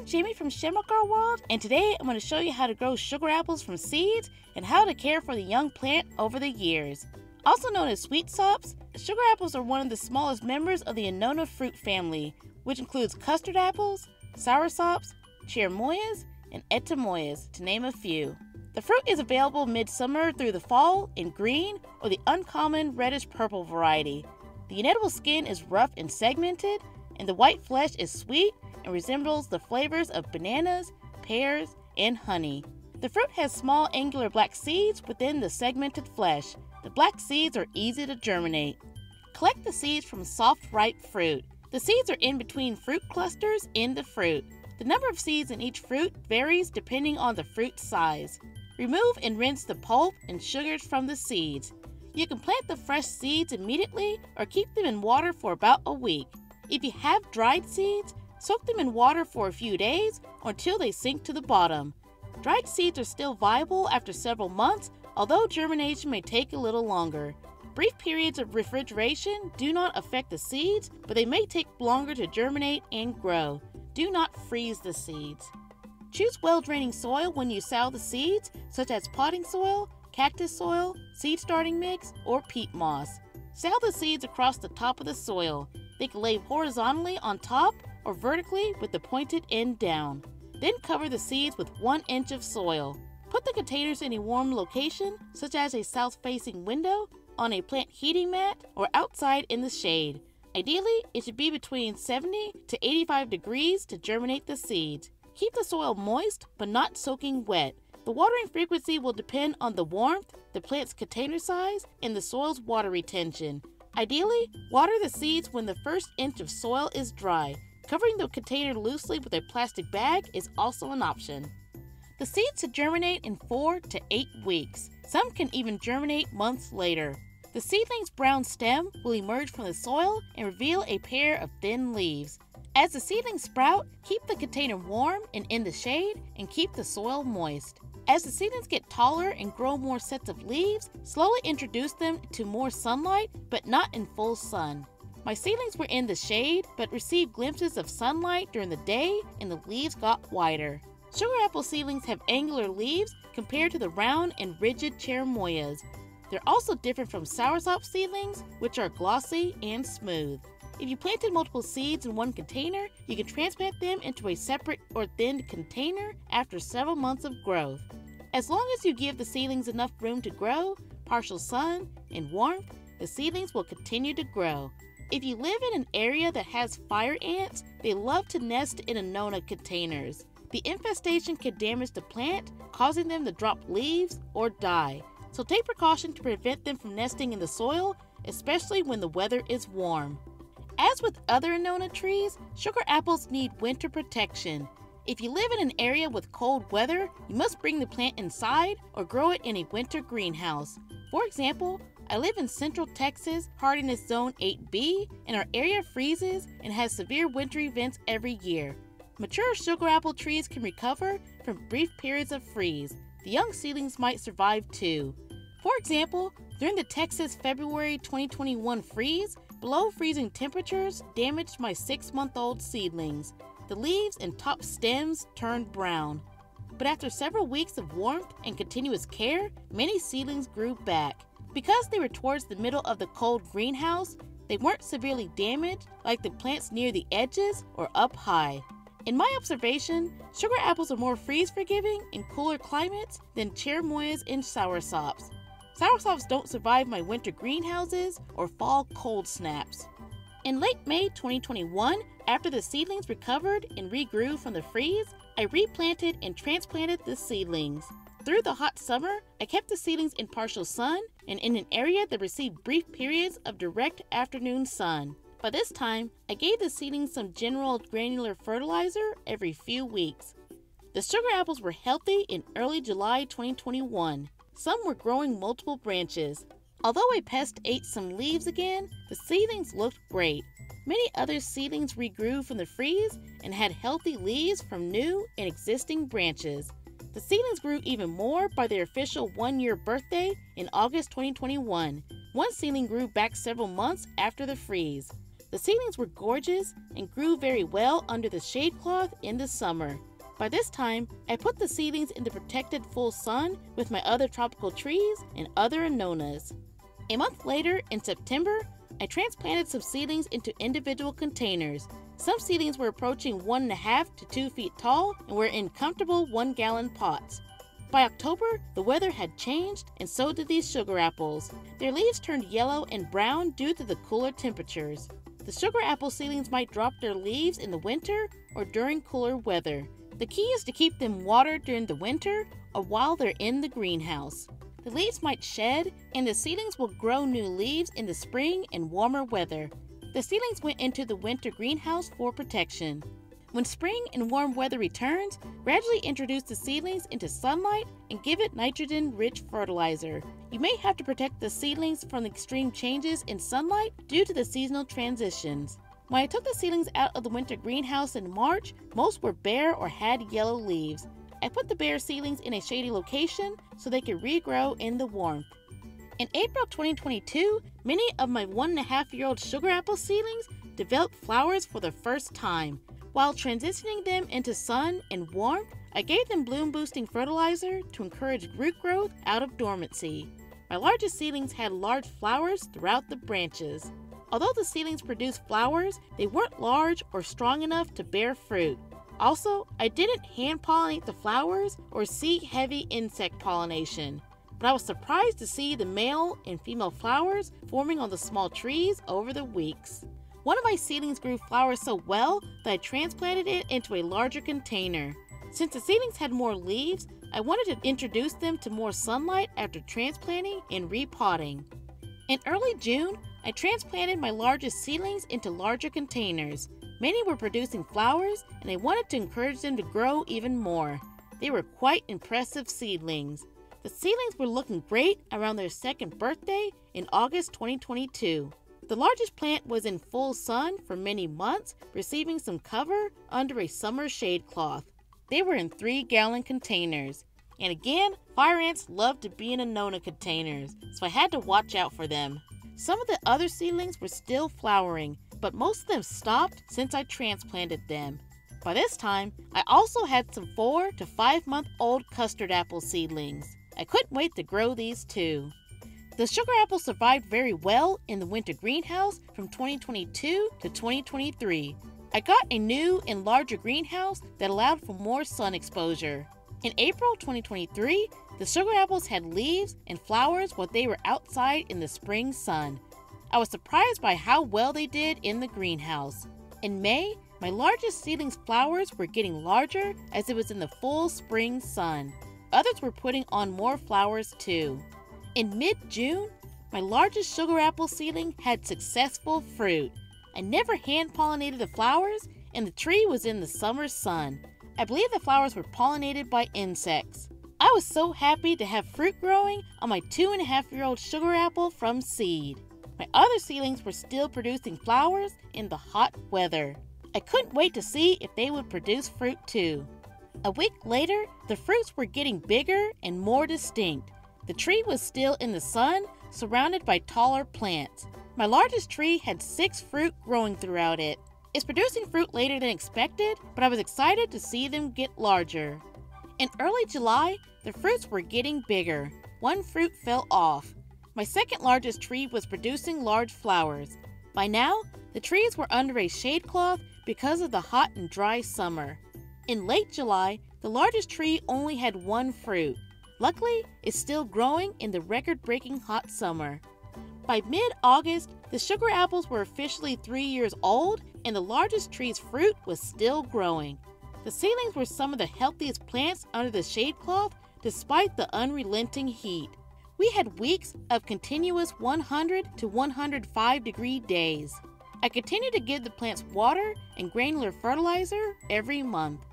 I'm Jamie from Shamrock World, and today I'm going to show you how to grow sugar apples from seeds and how to care for the young plant over the years. Also known as sweet sops, sugar apples are one of the smallest members of the annona fruit family, which includes custard apples, sour sops, cherimoyas, and etamoyas, to name a few. The fruit is available midsummer through the fall in green or the uncommon reddish-purple variety. The inedible skin is rough and segmented, and the white flesh is sweet and resembles the flavors of bananas, pears, and honey. The fruit has small angular black seeds within the segmented flesh. The black seeds are easy to germinate. Collect the seeds from soft, ripe fruit. The seeds are in between fruit clusters in the fruit. The number of seeds in each fruit varies depending on the fruit size. Remove and rinse the pulp and sugars from the seeds. You can plant the fresh seeds immediately or keep them in water for about a week. If you have dried seeds, soak them in water for a few days or until they sink to the bottom. Dried seeds are still viable after several months, although germination may take a little longer. Brief periods of refrigeration do not affect the seeds, but they may take longer to germinate and grow. Do not freeze the seeds. Choose well-draining soil when you sow the seeds, such as potting soil, cactus soil, seed starting mix, or peat moss. Sow the seeds across the top of the soil. They can lay horizontally on top or vertically with the pointed end down. Then cover the seeds with 1 inch of soil. Put the containers in a warm location, such as a south-facing window, on a plant heating mat, or outside in the shade. Ideally, it should be between 70 to 85 degrees to germinate the seeds. Keep the soil moist, but not soaking wet. The watering frequency will depend on the warmth, the plant's container size, and the soil's water retention. Ideally, water the seeds when the first inch of soil is dry. Covering the container loosely with a plastic bag is also an option. The seeds should germinate in 4 to 8 weeks. Some can even germinate months later. The seedling's brown stem will emerge from the soil and reveal a pair of thin leaves. As the seedlings sprout, keep the container warm and in the shade, and keep the soil moist. As the seedlings get taller and grow more sets of leaves, slowly introduce them to more sunlight, but not in full sun. My seedlings were in the shade, but received glimpses of sunlight during the day, and the leaves got wider. Sugar apple seedlings have angular leaves compared to the round and rigid cherimoyas. They're also different from soursop seedlings, which are glossy and smooth. If you planted multiple seeds in one container, you can transplant them into a separate or thinned container after several months of growth. As long as you give the seedlings enough room to grow, partial sun, and warmth, the seedlings will continue to grow. If you live in an area that has fire ants, they love to nest in annona containers. The infestation can damage the plant, causing them to drop leaves or die. So take precaution to prevent them from nesting in the soil, especially when the weather is warm. As with other annona trees, sugar apples need winter protection. If you live in an area with cold weather, you must bring the plant inside or grow it in a winter greenhouse. For example, I live in Central Texas, hardiness zone 8B, and our area freezes and has severe winter events every year. Mature sugar apple trees can recover from brief periods of freeze. The young seedlings might survive too. For example, during the Texas February 2021 freeze, below freezing temperatures damaged my 6-month-old seedlings. The leaves and top stems turned brown. But after several weeks of warmth and continuous care, many seedlings grew back. Because they were towards the middle of the cold greenhouse, they weren't severely damaged like the plants near the edges or up high. In my observation, sugar apples are more freeze-forgiving in cooler climates than cherimoyas and soursops. Soursops don't survive my winter greenhouses or fall cold snaps. In late May 2021, after the seedlings recovered and regrew from the freeze, I replanted and transplanted the seedlings. Through the hot summer, I kept the seedlings in partial sun and in an area that received brief periods of direct afternoon sun. By this time, I gave the seedlings some general granular fertilizer every few weeks. The sugar apples were healthy in early July 2021. Some were growing multiple branches. Although a pest ate some leaves again, the seedlings looked great. Many other seedlings regrew from the freeze and had healthy leaves from new and existing branches. The seedlings grew even more by their official 1-year birthday in August 2021. One seedling grew back several months after the freeze. The seedlings were gorgeous and grew very well under the shade cloth in the summer. By this time, I put the seedlings into protected full sun with my other tropical trees and other annonas. A month later, in September, I transplanted some seedlings into individual containers. Some seedlings were approaching 1.5 to 2 feet tall and were in comfortable 1-gallon pots. By October, the weather had changed, and so did these sugar apples. Their leaves turned yellow and brown due to the cooler temperatures. The sugar apple seedlings might drop their leaves in the winter or during cooler weather. The key is to keep them watered during the winter or while they're in the greenhouse. The leaves might shed, and the seedlings will grow new leaves in the spring and warmer weather. The seedlings went into the winter greenhouse for protection. When spring and warm weather returns, gradually introduce the seedlings into sunlight and give it nitrogen-rich fertilizer. You may have to protect the seedlings from the extreme changes in sunlight due to the seasonal transitions. When I took the seedlings out of the winter greenhouse in March, most were bare or had yellow leaves. I put the bare seedlings in a shady location so they could regrow in the warmth. In April 2022, many of my 1.5-year-old sugar apple seedlings developed flowers for the first time. While transitioning them into sun and warmth, I gave them bloom-boosting fertilizer to encourage root growth out of dormancy. My largest seedlings had large flowers throughout the branches. Although the seedlings produced flowers, they weren't large or strong enough to bear fruit. Also, I didn't hand-pollinate the flowers or see heavy insect pollination, but I was surprised to see the male and female flowers forming on the small trees over the weeks. One of my seedlings grew flowers so well that I transplanted it into a larger container. Since the seedlings had more leaves, I wanted to introduce them to more sunlight after transplanting and repotting. In early June, I transplanted my largest seedlings into larger containers. Many were producing flowers, and I wanted to encourage them to grow even more. They were quite impressive seedlings. The seedlings were looking great around their second birthday in August 2022. The largest plant was in full sun for many months, receiving some cover under a summer shade cloth. They were in 3-gallon containers. And again, fire ants love to be in annona containers, so I had to watch out for them. Some of the other seedlings were still flowering, but most of them stopped since I transplanted them. By this time, I also had some 4 to 5-month-old custard apple seedlings. I couldn't wait to grow these too. The sugar apple survived very well in the winter greenhouse from 2022 to 2023. I got a new and larger greenhouse that allowed for more sun exposure. In April 2023, the sugar apples had leaves and flowers while they were outside in the spring sun. I was surprised by how well they did in the greenhouse. In May, my largest seedlings' flowers were getting larger as it was in the full spring sun. Others were putting on more flowers too. In mid-June, my largest sugar apple seedling had successful fruit. I never hand-pollinated the flowers, and the tree was in the summer sun. I believe the flowers were pollinated by insects. I was so happy to have fruit growing on my 2.5-year-old sugar apple from seed. My other seedlings were still producing flowers in the hot weather. I couldn't wait to see if they would produce fruit too. A week later, the fruits were getting bigger and more distinct. The tree was still in the sun, surrounded by taller plants. My largest tree had 6 fruit growing throughout it. It's producing fruit later than expected, but I was excited to see them get larger. In early July, the fruits were getting bigger. 1 fruit fell off. My second largest tree was producing large flowers. By now, the trees were under a shade cloth because of the hot and dry summer. In late July, the largest tree only had 1 fruit. Luckily, it's still growing in the record-breaking hot summer. By mid-August, the sugar apples were officially 3 years old, and the largest tree's fruit was still growing. The seedlings were some of the healthiest plants under the shade cloth despite the unrelenting heat. We had weeks of continuous 100 to 105 degree days. I continued to give the plants water and granular fertilizer every month.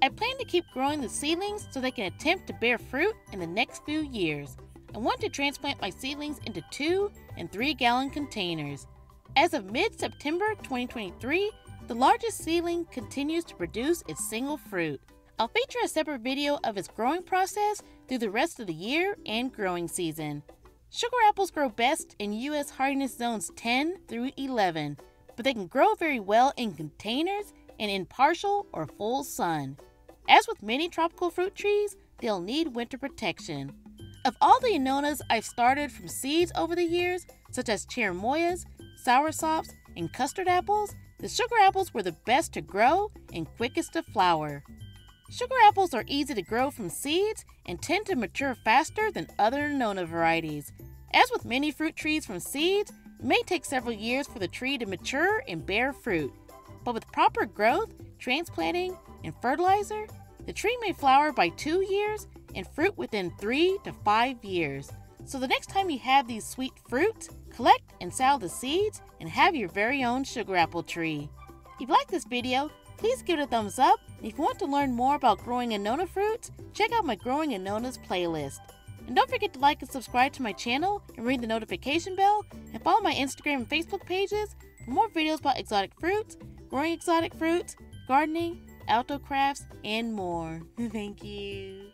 I plan to keep growing the seedlings so they can attempt to bear fruit in the next few years. I want to transplant my seedlings into 2 and 3-gallon containers. As of mid-September 2023, the largest seedling continues to produce its single fruit. I'll feature a separate video of its growing process through the rest of the year and growing season. Sugar apples grow best in U.S. hardiness zones 10 through 11. but they can grow very well in containers and in partial or full sun. As with many tropical fruit trees, they'll need winter protection. Of all the annonas I've started from seeds over the years, such as cherimoyas, soursops, and custard apples, the sugar apples were the best to grow and quickest to flower. Sugar apples are easy to grow from seeds and tend to mature faster than other annona varieties. As with many fruit trees from seeds, it may take several years for the tree to mature and bear fruit. But with proper growth, transplanting, and fertilizer, the tree may flower by 2 years and fruit within 3 to 5 years. So the next time you have these sweet fruits, collect and sell the seeds and have your very own sugar apple tree. If you like this video, please give it a thumbs up. And if you want to learn more about growing annona fruits, check out my Growing Annonas playlist. And don't forget to like and subscribe to my channel and ring the notification bell, and follow my Instagram and Facebook pages for more videos about exotic fruits, growing exotic fruits, gardening, outdoor crafts, and more. Thank you.